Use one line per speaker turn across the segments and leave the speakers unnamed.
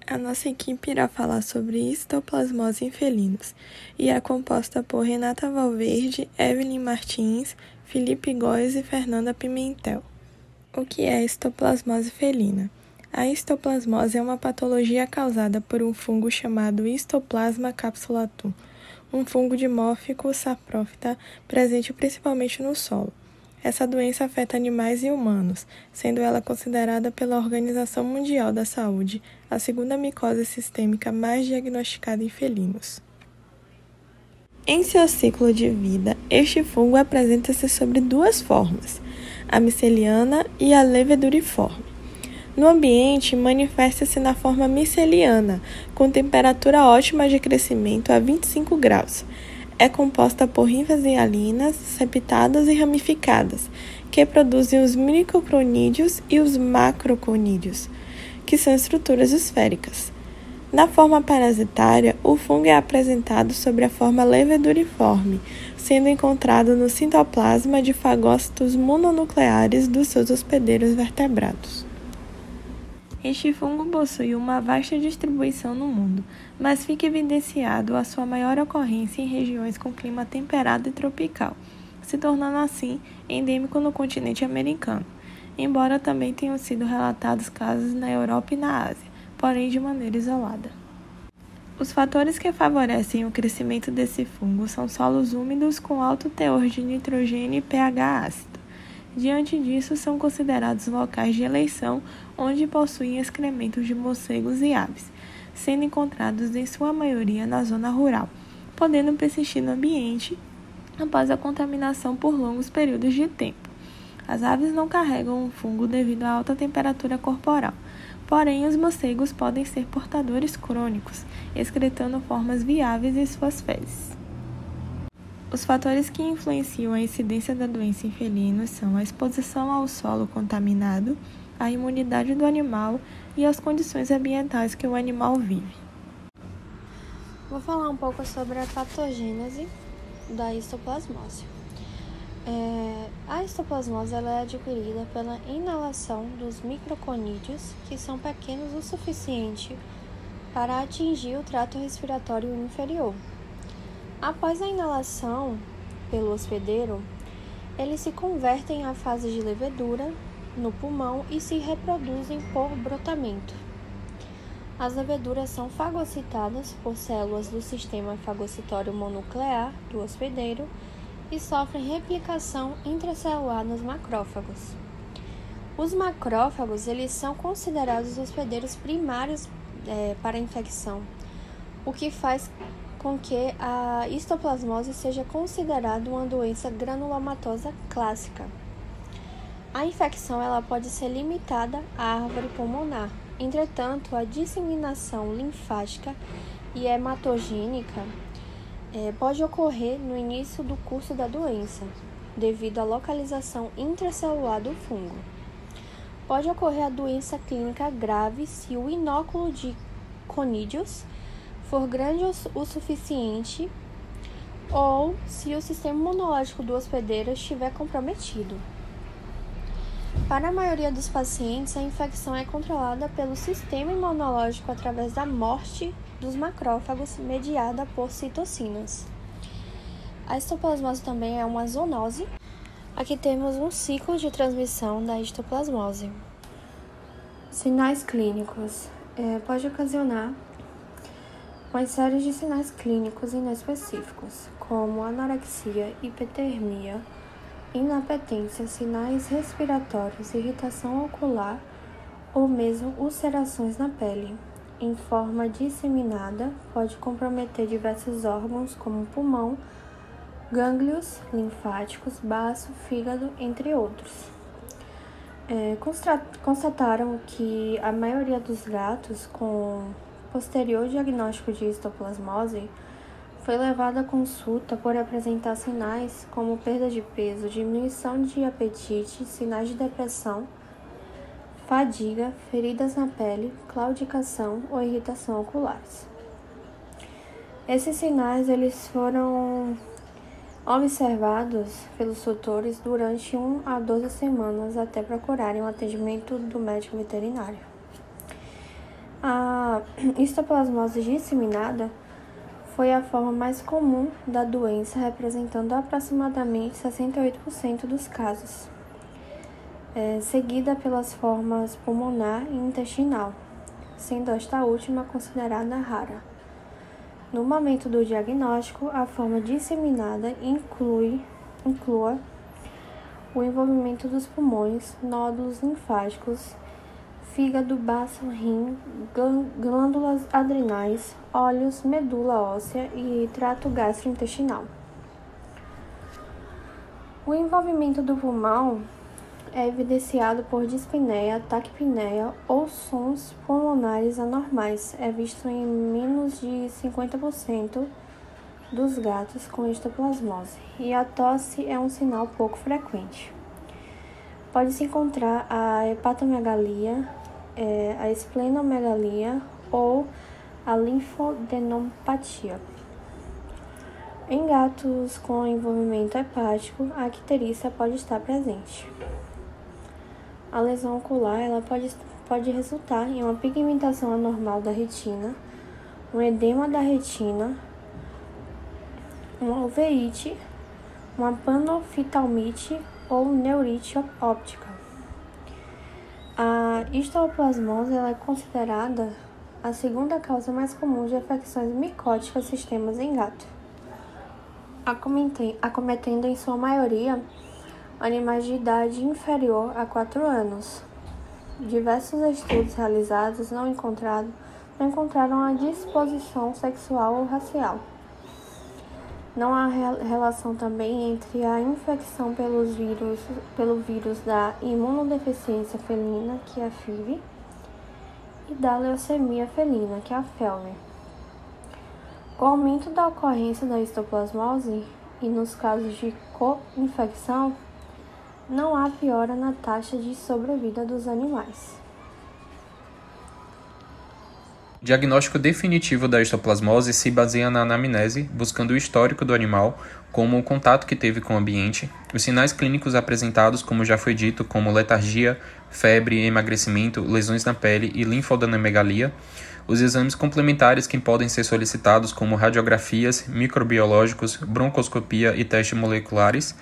A nossa equipe irá falar sobre histoplasmose em felinos e é composta por Renata Valverde, Evelyn Martins, Felipe Góes e Fernanda Pimentel. O que é histoplasmose felina? A histoplasmose é uma patologia causada por um fungo chamado Histoplasma capsulatum, um fungo dimórfico saprófita presente principalmente no solo. Essa doença afeta animais e humanos, sendo ela considerada pela Organização Mundial da Saúde a segunda micose sistêmica mais diagnosticada em felinos. Em seu ciclo de vida, este fungo apresenta-se sobre duas formas, a miceliana e a leveduriforme. No ambiente, manifesta-se na forma miceliana, com temperatura ótima de crescimento a 25 graus. É composta por rinfas-hialinas septadas e ramificadas, que produzem os microconídeos e os macroconídeos, que são estruturas esféricas. Na forma parasitária, o fungo é apresentado sobre a forma leveduriforme, sendo encontrado no citoplasma de fagócitos mononucleares dos seus hospedeiros vertebrados. Este fungo possui uma vasta distribuição no mundo, mas fica evidenciado a sua maior ocorrência em regiões com clima temperado e tropical, se tornando assim endêmico no continente americano, embora também tenham sido relatados casos na Europa e na Ásia, porém de maneira isolada. Os fatores que favorecem o crescimento desse fungo são solos úmidos com alto teor de nitrogênio e pH ácido. Diante disso, são considerados locais de eleição onde possuem excrementos de morcegos e aves, sendo encontrados em sua maioria na zona rural, podendo persistir no ambiente após a contaminação por longos períodos de tempo. As aves não carregam o fungo devido à alta temperatura corporal, porém os morcegos podem ser portadores crônicos, excretando formas viáveis em suas fezes. Os fatores que influenciam a incidência da doença em felinos são a exposição ao solo contaminado, a imunidade do animal e as condições ambientais que o animal vive.
Vou falar um pouco sobre a patogênese da histoplasmose. A histoplasmose ela é adquirida pela inalação dos microconídeos, que são pequenos o suficiente para atingir o trato respiratório inferior. Após a inalação pelo hospedeiro, eles se convertem à fase de levedura no pulmão e se reproduzem por brotamento. As leveduras são fagocitadas por células do sistema fagocitório mononuclear do hospedeiro e sofrem replicação intracelular nos macrófagos. Os macrófagos eles são considerados hospedeiros primários para a infecção, o que faz com que a histoplasmose seja considerada uma doença granulomatosa clássica. A infecção ela pode ser limitada à árvore pulmonar. Entretanto, a disseminação linfática e hematogênica pode ocorrer no início do curso da doença, devido à localização intracelular do fungo. Pode ocorrer a doença clínica grave se o inóculo de conídeos for grande o suficiente ou se o sistema imunológico do hospedeiro estiver comprometido. Para a maioria dos pacientes, a infecção é controlada pelo sistema imunológico através da morte dos macrófagos mediada por citocinas. A histoplasmose também é uma zoonose. Aqui temos um ciclo de transmissão da histoplasmose. Sinais clínicos. Pode ocasionar uma série de sinais clínicos inespecíficos, como anorexia, hipertermia, inapetência, sinais respiratórios, irritação ocular ou mesmo ulcerações na pele. Em forma disseminada, pode comprometer diversos órgãos como pulmão, gânglios linfáticos, baço, fígado, entre outros. Constataram que a maioria dos gatos com posterior diagnóstico de histoplasmose foi levada à consulta por apresentar sinais como perda de peso, diminuição de apetite, sinais de depressão, fadiga, feridas na pele, claudicação ou irritação oculares. Esses sinais eles foram observados pelos tutores durante 1 a 12 semanas até procurarem o atendimento do médico veterinário. A A histoplasmose disseminada foi a forma mais comum da doença, representando aproximadamente 68% dos casos, seguida pelas formas pulmonar e intestinal, sendo esta última considerada rara. No momento do diagnóstico, a forma disseminada inclui o envolvimento dos pulmões, nódulos linfáticos, fígado, baço, rim, glândulas adrenais, olhos, medula óssea e trato gastrointestinal. O envolvimento do pulmão é evidenciado por dispneia, taquipneia ou sons pulmonares anormais. É visto em menos de 50% dos gatos com histoplasmose, e a tosse é um sinal pouco frequente. Pode-se encontrar a hepatomegalia, a esplenomegalia ou a linfadenopatia. Em gatos com envolvimento hepático, a icterícia pode estar presente. A lesão ocular ela pode resultar em uma pigmentação anormal da retina, um edema da retina, uma uveíte, uma panoftalmite ou neurite óptica. A histoplasmose ela é considerada a segunda causa mais comum de infecções micóticas sistemas em gato, acometendo em sua maioria animais de idade inferior a 4 anos. Diversos estudos realizados não encontraram a disposição sexual ou racial. Não há relação também entre a infecção pelo vírus da imunodeficiência felina, que é a FIV, e da leucemia felina, que é a FeLV. O aumento da ocorrência da histoplasmose e nos casos de co-infecção, não há piora na taxa de sobrevida dos animais.
O diagnóstico definitivo da histoplasmose se baseia na anamnese, buscando o histórico do animal, como o contato que teve com o ambiente, os sinais clínicos apresentados, como já foi dito, como letargia, febre, emagrecimento, lesões na pele e linfadenomegalia, os exames complementares que podem ser solicitados, como radiografias, microbiológicos, broncoscopia e testes moleculares,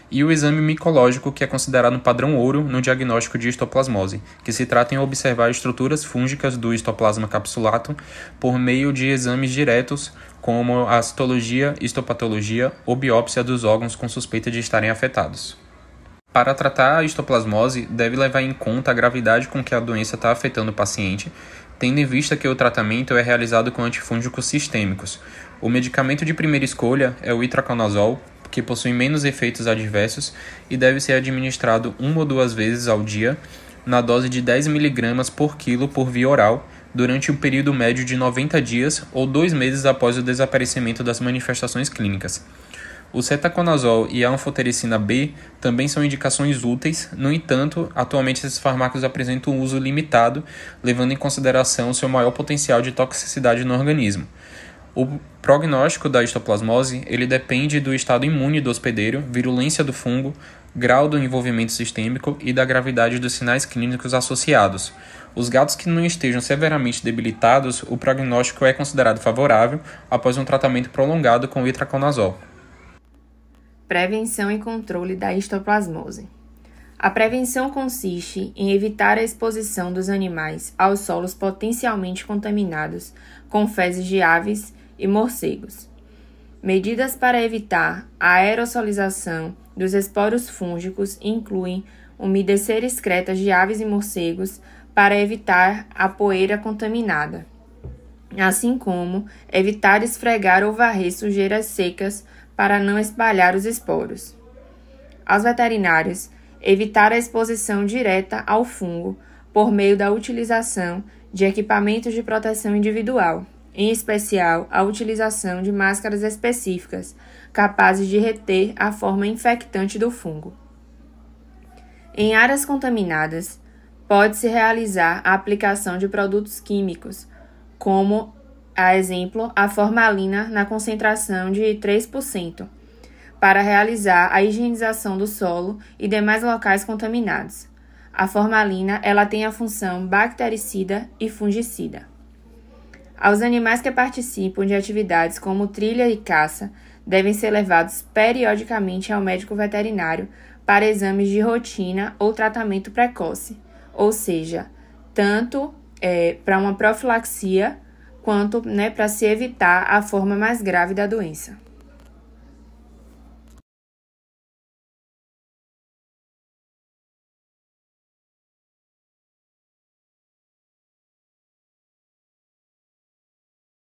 e o exame micológico, que é considerado um padrão ouro no diagnóstico de histoplasmose, que se trata em observar estruturas fúngicas do histoplasma capsulatum por meio de exames diretos, como a citologia, histopatologia ou biópsia dos órgãos com suspeita de estarem afetados. Para tratar a histoplasmose, deve levar em conta a gravidade com que a doença está afetando o paciente, tendo em vista que o tratamento é realizado com antifúngicos sistêmicos. O medicamento de primeira escolha é o itraconazol, que possui menos efeitos adversos e deve ser administrado 1 ou 2 vezes ao dia, na dose de 10 mg por quilo por via oral, durante um período médio de 90 dias ou 2 meses após o desaparecimento das manifestações clínicas. O cetaconazol e a anfotericina B também são indicações úteis, no entanto, atualmente esses fármacos apresentam um uso limitado, levando em consideração seu maior potencial de toxicidade no organismo. O prognóstico da histoplasmose ele depende do estado imune do hospedeiro, virulência do fungo, grau do envolvimento sistêmico e da gravidade dos sinais clínicos associados. Os gatos que não estejam severamente debilitados, o prognóstico é considerado favorável após um tratamento prolongado com itraconazol.
Prevenção e controle da histoplasmose. A prevenção consiste em evitar a exposição dos animais aos solos potencialmente contaminados com fezes de aves e morcegos. Medidas para evitar a aerosolização dos esporos fúngicos incluem umedecer excretas de aves e morcegos para evitar a poeira contaminada, assim como evitar esfregar ou varrer sujeiras secas para não espalhar os esporos. Aos veterinários, evitar a exposição direta ao fungo por meio da utilização de equipamentos de proteção individual, em especial a utilização de máscaras específicas capazes de reter a forma infectante do fungo. Em áreas contaminadas, pode-se realizar a aplicação de produtos químicos, como, a exemplo, a formalina na concentração de 3%, para realizar a higienização do solo e demais locais contaminados. A formalina ela tem a função bactericida e fungicida. Aos animais que participam de atividades como trilha e caça, devem ser levados periodicamente ao médico veterinário para exames de rotina ou tratamento precoce, ou seja, tanto para uma profilaxia quanto para se evitar a forma mais grave da doença.